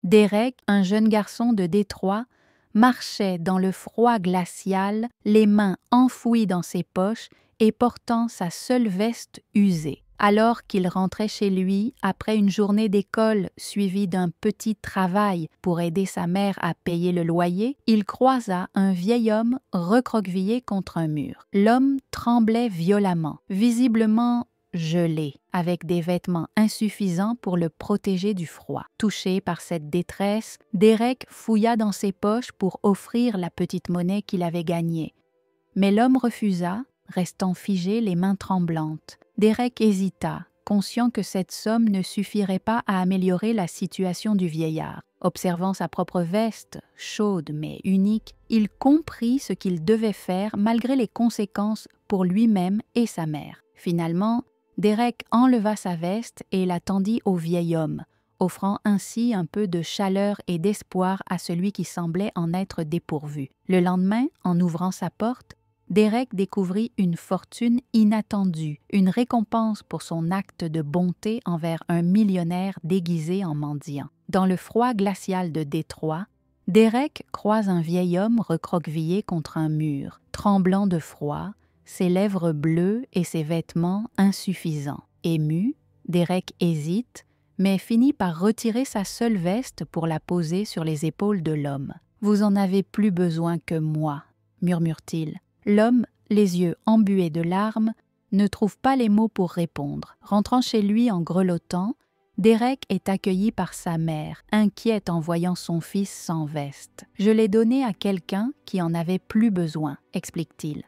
Derek, un jeune garçon de Détroit, marchait dans le froid glacial, les mains enfouies dans ses poches et portant sa seule veste usée. Alors qu'il rentrait chez lui après une journée d'école suivie d'un petit travail pour aider sa mère à payer le loyer, il croisa un vieil homme recroquevillé contre un mur. L'homme tremblait violemment, visiblement gelé, avec des vêtements insuffisants pour le protéger du froid. Touché par cette détresse, Derek fouilla dans ses poches pour offrir la petite monnaie qu'il avait gagnée. Mais l'homme refusa, restant figé, les mains tremblantes. Derek hésita, conscient que cette somme ne suffirait pas à améliorer la situation du vieillard. Observant sa propre veste, chaude mais unique, il comprit ce qu'il devait faire malgré les conséquences pour lui-même et sa mère. Finalement, Derek enleva sa veste et la tendit au vieil homme, offrant ainsi un peu de chaleur et d'espoir à celui qui semblait en être dépourvu. Le lendemain, en ouvrant sa porte, Derek découvrit une fortune inattendue, une récompense pour son acte de bonté envers un millionnaire déguisé en mendiant. Dans le froid glacial de Détroit, Derek croise un vieil homme recroquevillé contre un mur, tremblant de froid, ses lèvres bleues et ses vêtements insuffisants. Ému, Derek hésite, mais finit par retirer sa seule veste pour la poser sur les épaules de l'homme. « Vous en avez plus besoin que moi », murmure-t-il. L'homme, les yeux embués de larmes, ne trouve pas les mots pour répondre. Rentrant chez lui en grelottant, Derek est accueilli par sa mère, inquiète en voyant son fils sans veste. « Je l'ai donné à quelqu'un qui en avait plus besoin », explique-t-il.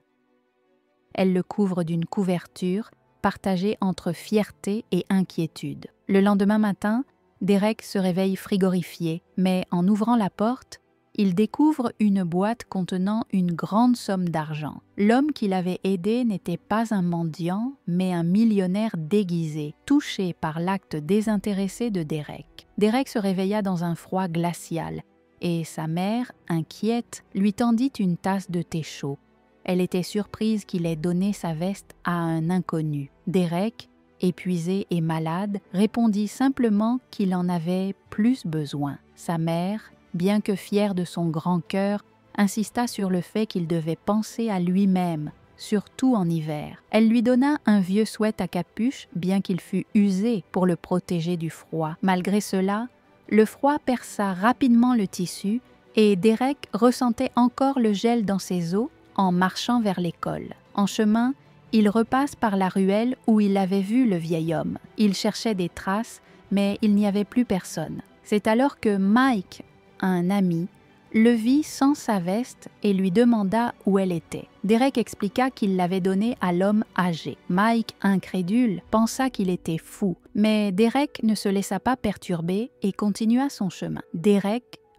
Elle le couvre d'une couverture, partagée entre fierté et inquiétude. Le lendemain matin, Derek se réveille frigorifié, mais en ouvrant la porte, il découvre une boîte contenant une grande somme d'argent. L'homme qui l'avait aidé n'était pas un mendiant, mais un millionnaire déguisé, touché par l'acte désintéressé de Derek. Derek se réveilla dans un froid glacial, et sa mère, inquiète, lui tendit une tasse de thé chaud. Elle était surprise qu'il ait donné sa veste à un inconnu. Derek, épuisé et malade, répondit simplement qu'il en avait plus besoin. Sa mère, bien que fière de son grand cœur, insista sur le fait qu'il devait penser à lui-même, surtout en hiver. Elle lui donna un vieux sweat à capuche, bien qu'il fût usé pour le protéger du froid. Malgré cela, le froid perça rapidement le tissu et Derek ressentait encore le gel dans ses os en marchant vers l'école. En chemin, il repasse par la ruelle où il avait vu le vieil homme. Il cherchait des traces, mais il n'y avait plus personne. C'est alors que Mike, un ami, le vit sans sa veste et lui demanda où elle était. Derek expliqua qu'il l'avait donnée à l'homme âgé. Mike, incrédule, pensa qu'il était fou, mais Derek ne se laissa pas perturber et continua son chemin.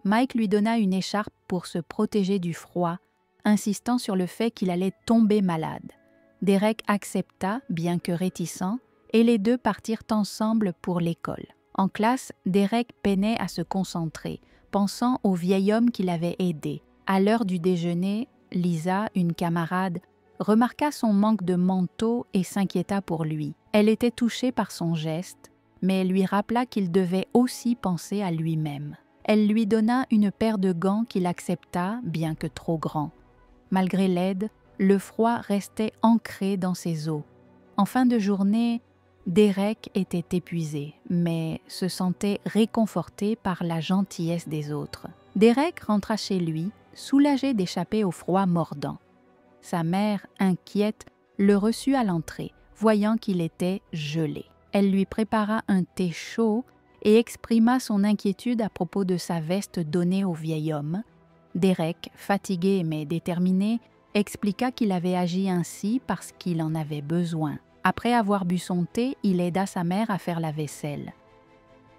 Mike lui donna une écharpe pour se protéger du froid, insistant sur le fait qu'il allait tomber malade. Derek accepta, bien que réticent, et les deux partirent ensemble pour l'école. En classe, Derek peinait à se concentrer, pensant au vieil homme qui l'avait aidé. À l'heure du déjeuner, Lisa, une camarade, remarqua son manque de manteau et s'inquiéta pour lui. Elle était touchée par son geste, mais lui rappela qu'il devait aussi penser à lui-même. Elle lui donna une paire de gants qu'il accepta, bien que trop grands. Malgré l'aide, le froid restait ancré dans ses os. En fin de journée, Derek était épuisé, mais se sentait réconforté par la gentillesse des autres. Derek rentra chez lui, soulagé d'échapper au froid mordant. Sa mère, inquiète, le reçut à l'entrée, voyant qu'il était gelé. Elle lui prépara un thé chaud et exprima son inquiétude à propos de sa veste donnée au vieil homme. Derek, fatigué mais déterminé, expliqua qu'il avait agi ainsi parce qu'il en avait besoin. Après avoir bu son thé, il aida sa mère à faire la vaisselle.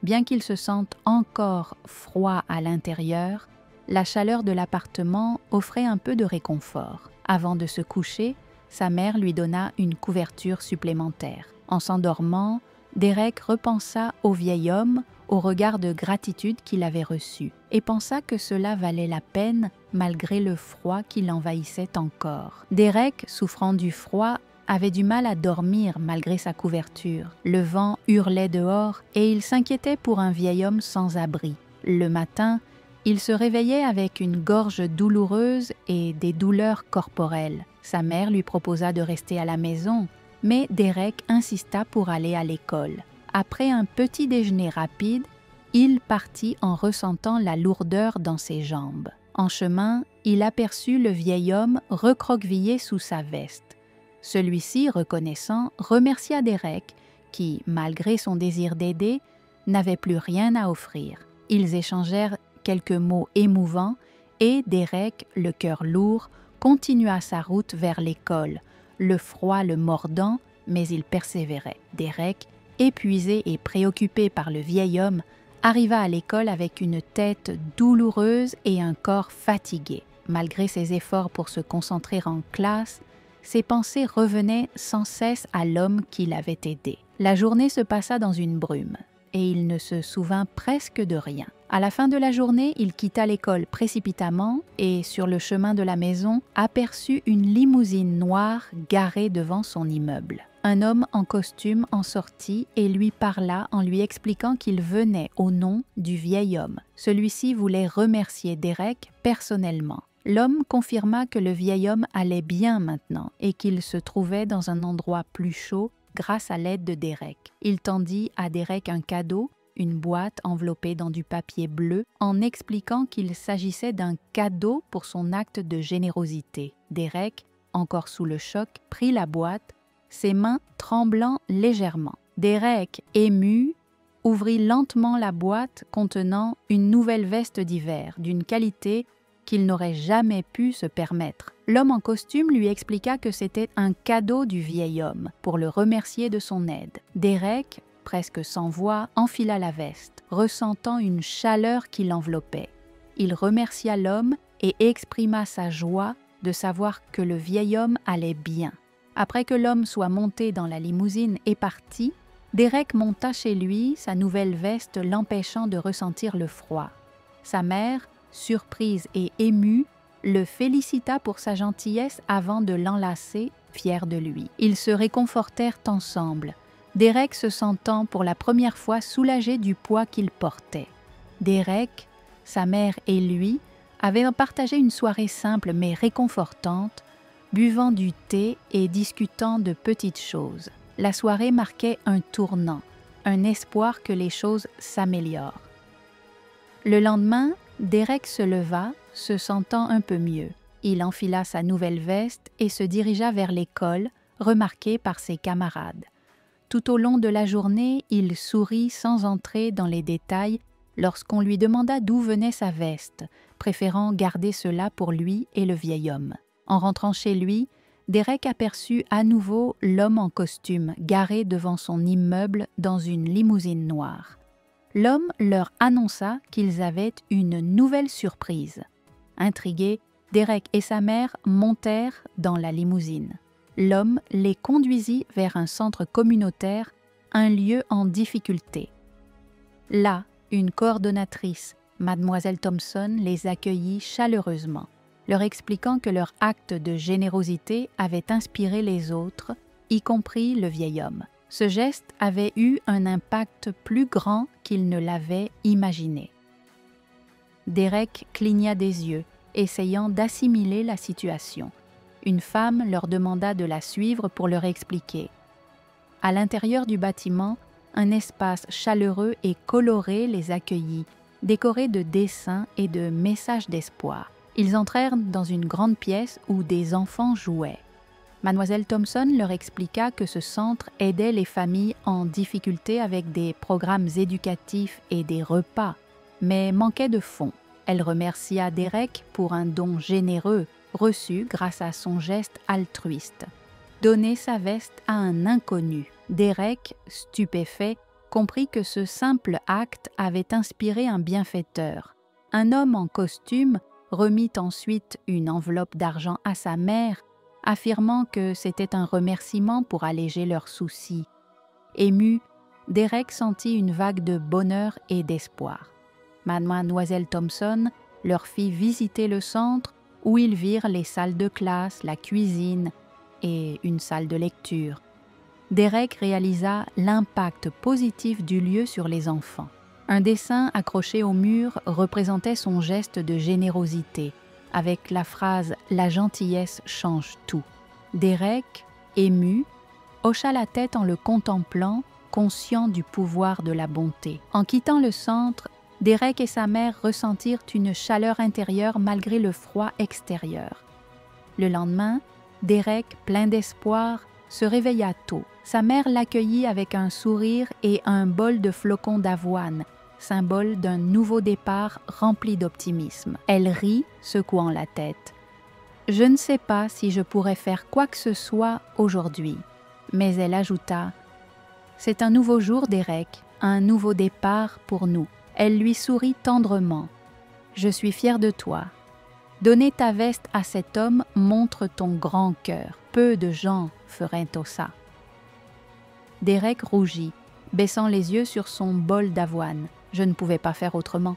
Bien qu'il se sente encore froid à l'intérieur, la chaleur de l'appartement offrait un peu de réconfort. Avant de se coucher, sa mère lui donna une couverture supplémentaire. En s'endormant, Derek repensa au vieil homme, au regard de gratitude qu'il avait reçu, et pensa que cela valait la peine malgré le froid qui l'envahissait encore. Derek, souffrant du froid, avait du mal à dormir malgré sa couverture. Le vent hurlait dehors et il s'inquiétait pour un vieil homme sans abri. Le matin, il se réveillait avec une gorge douloureuse et des douleurs corporelles. Sa mère lui proposa de rester à la maison, mais Derek insista pour aller à l'école. Après un petit déjeuner rapide, il partit en ressentant la lourdeur dans ses jambes. En chemin, il aperçut le vieil homme recroquevillé sous sa veste. Celui-ci, reconnaissant, remercia Derek, qui, malgré son désir d'aider, n'avait plus rien à offrir. Ils échangèrent quelques mots émouvants et Derek, le cœur lourd, continua sa route vers l'école, le froid le mordant, mais il persévérait. Derek, épuisé et préoccupé par le vieil homme, arriva à l'école avec une tête douloureuse et un corps fatigué. Malgré ses efforts pour se concentrer en classe, ses pensées revenaient sans cesse à l'homme qui l'avait aidé. La journée se passa dans une brume, et il ne se souvint presque de rien. À la fin de la journée, il quitta l'école précipitamment et, sur le chemin de la maison, aperçut une limousine noire garée devant son immeuble. Un homme en costume en sortit et lui parla en lui expliquant qu'il venait au nom du vieil homme. Celui-ci voulait remercier Derek personnellement. L'homme confirma que le vieil homme allait bien maintenant et qu'il se trouvait dans un endroit plus chaud grâce à l'aide de Derek. Il tendit à Derek un cadeau, une boîte enveloppée dans du papier bleu, en expliquant qu'il s'agissait d'un cadeau pour son acte de générosité. Derek, encore sous le choc, prit la boîte, ses mains tremblant légèrement. Derek, ému, ouvrit lentement la boîte contenant une nouvelle veste d'hiver d'une qualité qu'il n'aurait jamais pu se permettre. L'homme en costume lui expliqua que c'était un cadeau du vieil homme pour le remercier de son aide. Derek, presque sans voix, enfila la veste, ressentant une chaleur qui l'enveloppait. Il remercia l'homme et exprima sa joie de savoir que le vieil homme allait bien. Après que l'homme soit monté dans la limousine et parti, Derek monta chez lui, sa nouvelle veste l'empêchant de ressentir le froid. Sa mère, surprise et émue, le félicita pour sa gentillesse avant de l'enlacer, fière de lui. Ils se réconfortèrent ensemble, Derek se sentant pour la première fois soulagé du poids qu'il portait. Derek, sa mère et lui avaient partagé une soirée simple mais réconfortante, buvant du thé et discutant de petites choses. La soirée marquait un tournant, un espoir que les choses s'améliorent. Le lendemain, Derek se leva, se sentant un peu mieux. Il enfila sa nouvelle veste et se dirigea vers l'école, remarqué par ses camarades. Tout au long de la journée, il sourit sans entrer dans les détails lorsqu'on lui demanda d'où venait sa veste, préférant garder cela pour lui et le vieil homme. En rentrant chez lui, Derek aperçut à nouveau l'homme en costume garé devant son immeuble dans une limousine noire. L'homme leur annonça qu'ils avaient une nouvelle surprise. Intrigués, Derek et sa mère montèrent dans la limousine. L'homme les conduisit vers un centre communautaire, un lieu en difficulté. Là, une coordonnatrice, Mademoiselle Thompson, les accueillit chaleureusement, leur expliquant que leur acte de générosité avait inspiré les autres, y compris le vieil homme. Ce geste avait eu un impact plus grand qu'il ne l'avait imaginé. Derek cligna des yeux, essayant d'assimiler la situation. Une femme leur demanda de la suivre pour leur expliquer. À l'intérieur du bâtiment, un espace chaleureux et coloré les accueillit, décoré de dessins et de messages d'espoir. Ils entrèrent dans une grande pièce où des enfants jouaient. Mademoiselle Thompson leur expliqua que ce centre aidait les familles en difficulté avec des programmes éducatifs et des repas, mais manquait de fonds. Elle remercia Derek pour un don généreux reçu grâce à son geste altruiste. Donner sa veste à un inconnu. Derek, stupéfait, comprit que ce simple acte avait inspiré un bienfaiteur. Un homme en costume remit ensuite une enveloppe d'argent à sa mère, affirmant que c'était un remerciement pour alléger leurs soucis. Ému, Derek sentit une vague de bonheur et d'espoir. Mademoiselle Thompson leur fit visiter le centre où ils virent les salles de classe, la cuisine et une salle de lecture. Derek réalisa l'impact positif du lieu sur les enfants. Un dessin accroché au mur représentait son geste de générosité, avec la phrase « La gentillesse change tout ». Derek, ému, hocha la tête en le contemplant, conscient du pouvoir de la bonté. En quittant le centre, Derek et sa mère ressentirent une chaleur intérieure malgré le froid extérieur. Le lendemain, Derek, plein d'espoir, se réveilla tôt. Sa mère l'accueillit avec un sourire et un bol de flocons d'avoine, symbole d'un nouveau départ rempli d'optimisme. Elle rit, secouant la tête. « Je ne sais pas si je pourrais faire quoi que ce soit aujourd'hui. » Mais elle ajouta « C'est un nouveau jour, Derek, un nouveau départ pour nous. » Elle lui sourit tendrement. « Je suis fière de toi. Donner ta veste à cet homme montre ton grand cœur. Peu de gens feraient ça. » Derek rougit, baissant les yeux sur son bol d'avoine. Je ne pouvais pas faire autrement.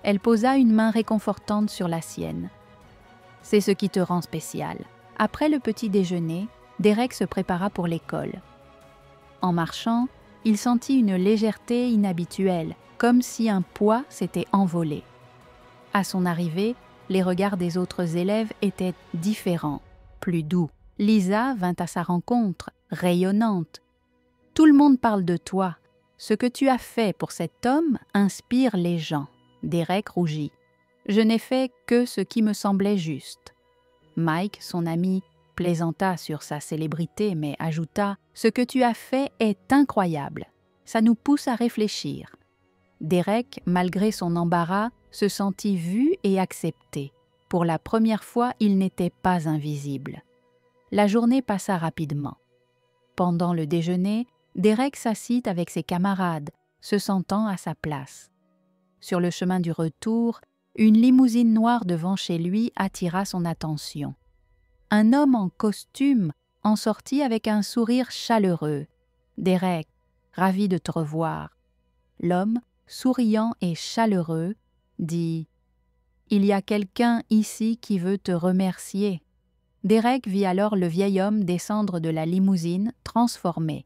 Elle posa une main réconfortante sur la sienne. « C'est ce qui te rend spécial. » Après le petit déjeuner, Derek se prépara pour l'école. En marchant, il sentit une légèreté inhabituelle, comme si un poids s'était envolé. À son arrivée, les regards des autres élèves étaient différents, plus doux. Lisa vint à sa rencontre, rayonnante. « Tout le monde parle de toi. Ce que tu as fait pour cet homme inspire les gens. » Derek rougit. « Je n'ai fait que ce qui me semblait juste. » Mike, son ami, plaisanta sur sa célébrité, mais ajouta « Ce que tu as fait est incroyable. Ça nous pousse à réfléchir. » Derek, malgré son embarras, se sentit vu et accepté. Pour la première fois, il n'était pas invisible. La journée passa rapidement. Pendant le déjeuner, Derek s'assit avec ses camarades, se sentant à sa place. Sur le chemin du retour, une limousine noire devant chez lui attira son attention. Un homme en costume en sortit avec un sourire chaleureux. « Derek, ravi de te revoir. » L'homme, souriant et chaleureux, dit « Il y a quelqu'un ici qui veut te remercier. » Derek vit alors le vieil homme descendre de la limousine transformé,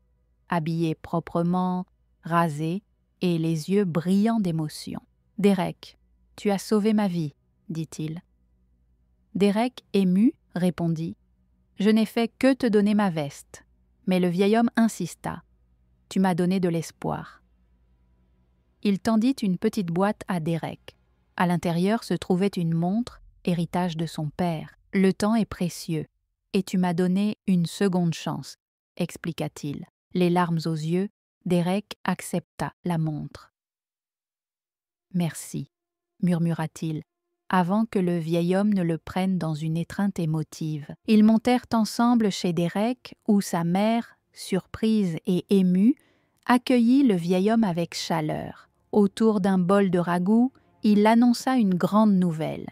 habillé proprement, rasé et les yeux brillants d'émotion. « Derek, tu as sauvé ma vie, » dit-il. Derek, ému, répondit « Je n'ai fait que te donner ma veste. » Mais le vieil homme insista. « Tu m'as donné de l'espoir. » Il tendit une petite boîte à Derek. À l'intérieur se trouvait une montre, héritage de son père. « Le temps est précieux, et tu m'as donné une seconde chance, » expliqua-t-il. Les larmes aux yeux, Derek accepta la montre. « Merci, » murmura-t-il, avant que le vieil homme ne le prenne dans une étreinte émotive. Ils montèrent ensemble chez Derek, où sa mère, surprise et émue, accueillit le vieil homme avec chaleur. Autour d'un bol de ragoût, il annonça une grande nouvelle.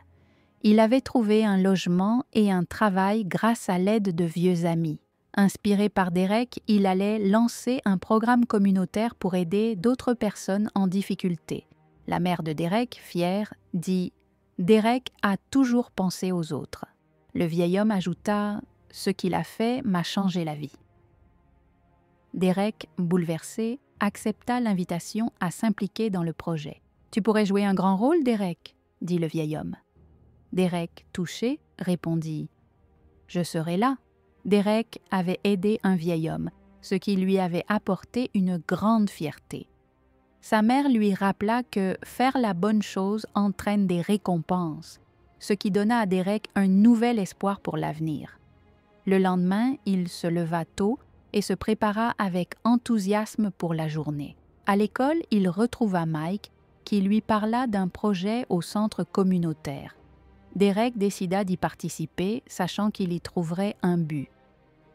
Il avait trouvé un logement et un travail grâce à l'aide de vieux amis. Inspiré par Derek, il allait lancer un programme communautaire pour aider d'autres personnes en difficulté. La mère de Derek, fière, dit « Derek a toujours pensé aux autres. » Le vieil homme ajouta « Ce qu'il a fait m'a changé la vie. » Derek, bouleversé, accepta l'invitation à s'impliquer dans le projet. « Tu pourrais jouer un grand rôle, Derek ?» dit le vieil homme. Derek, touché, répondit « Je serai là. » Derek avait aidé un vieil homme, ce qui lui avait apporté une grande fierté. Sa mère lui rappela que faire la bonne chose entraîne des récompenses, ce qui donna à Derek un nouvel espoir pour l'avenir. Le lendemain, il se leva tôt et se prépara avec enthousiasme pour la journée. À l'école, il retrouva Mike, qui lui parla d'un projet au centre communautaire. Derek décida d'y participer, sachant qu'il y trouverait un but.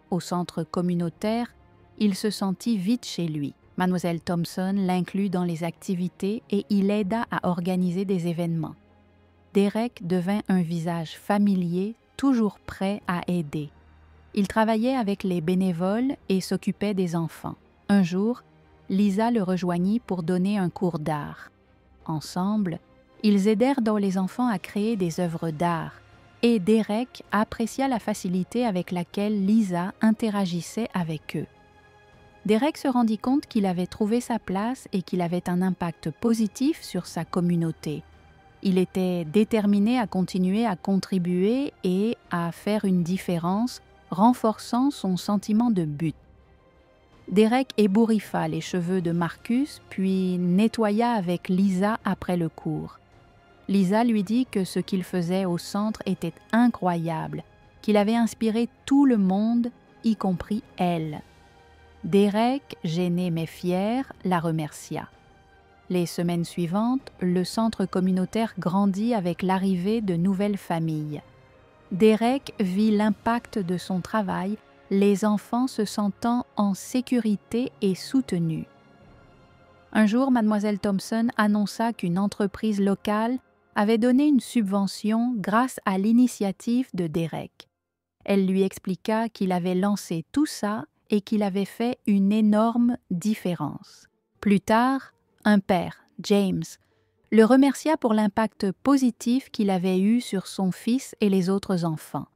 Au centre communautaire, il se sentit vite chez lui. Mademoiselle Thompson l'inclut dans les activités et il aida à organiser des événements. Derek devint un visage familier, toujours prêt à aider. Il travaillait avec les bénévoles et s'occupait des enfants. Un jour, Lisa le rejoignit pour donner un cours d'art. Ensemble, ils aidèrent donc les enfants à créer des œuvres d'art et Derek apprécia la facilité avec laquelle Lisa interagissait avec eux. Derek se rendit compte qu'il avait trouvé sa place et qu'il avait un impact positif sur sa communauté. Il était déterminé à continuer à contribuer et à faire une différence, renforçant son sentiment de but. Derek ébouriffa les cheveux de Marcus, puis nettoya avec Lisa après le cours. Lisa lui dit que ce qu'il faisait au centre était incroyable, qu'il avait inspiré tout le monde, y compris elle. Derek, gêné mais fier, la remercia. Les semaines suivantes, le centre communautaire grandit avec l'arrivée de nouvelles familles. Derek vit l'impact de son travail, les enfants se sentant en sécurité et soutenus. Un jour, Mademoiselle Thompson annonça qu'une entreprise locale avait donné une subvention grâce à l'initiative de Derek. Elle lui expliqua qu'il avait lancé tout ça et qu'il avait fait une énorme différence. Plus tard, un père, James, le remercia pour l'impact positif qu'il avait eu sur son fils et les autres enfants.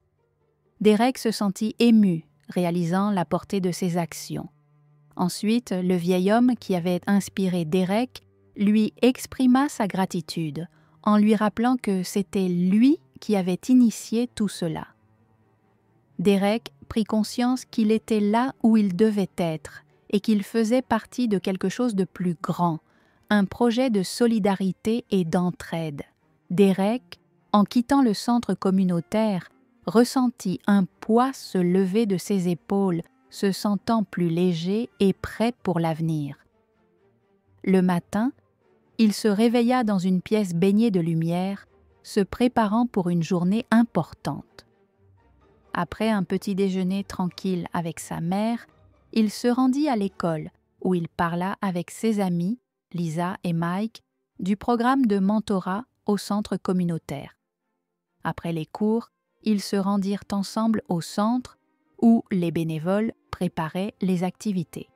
Derek se sentit ému, réalisant la portée de ses actions. Ensuite, le vieil homme qui avait inspiré Derek lui exprima sa gratitude, en lui rappelant que c'était lui qui avait initié tout cela. Derek prit conscience qu'il était là où il devait être et qu'il faisait partie de quelque chose de plus grand, un projet de solidarité et d'entraide. Derek, en quittant le centre communautaire, ressentit un poids se lever de ses épaules, se sentant plus léger et prêt pour l'avenir. Le matin, il se réveilla dans une pièce baignée de lumière, se préparant pour une journée importante. Après un petit déjeuner tranquille avec sa mère, il se rendit à l'école où il parla avec ses amis, Lisa et Mike, du programme de mentorat au centre communautaire. Après les cours, ils se rendirent ensemble au centre où les bénévoles préparaient les activités.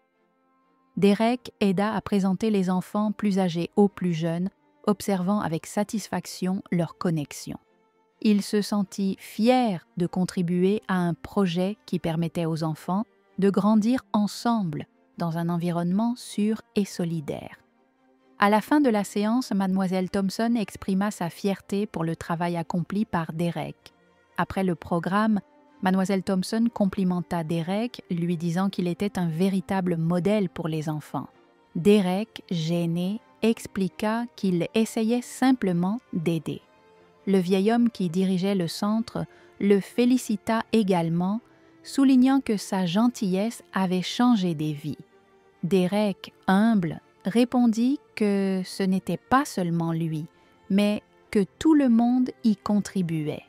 Derek aida à présenter les enfants plus âgés aux plus jeunes, observant avec satisfaction leur connexion. Il se sentit fier de contribuer à un projet qui permettait aux enfants de grandir ensemble dans un environnement sûr et solidaire. À la fin de la séance, Mademoiselle Thompson exprima sa fierté pour le travail accompli par Derek. Après le programme, Mademoiselle Thompson complimenta Derek, lui disant qu'il était un véritable modèle pour les enfants. Derek, gêné, expliqua qu'il essayait simplement d'aider. Le vieil homme qui dirigeait le centre le félicita également, soulignant que sa gentillesse avait changé des vies. Derek, humble, répondit que ce n'était pas seulement lui, mais que tout le monde y contribuait.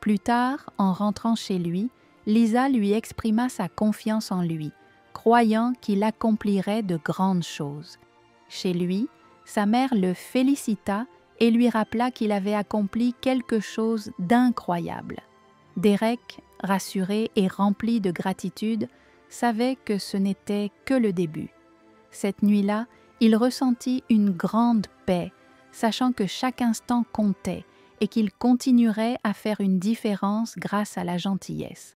Plus tard, en rentrant chez lui, Lisa lui exprima sa confiance en lui, croyant qu'il accomplirait de grandes choses. Chez lui, sa mère le félicita et lui rappela qu'il avait accompli quelque chose d'incroyable. Derek, rassuré et rempli de gratitude, savait que ce n'était que le début. Cette nuit-là, il ressentit une grande paix, sachant que chaque instant comptait et qu'il continuerait à faire une différence grâce à la gentillesse.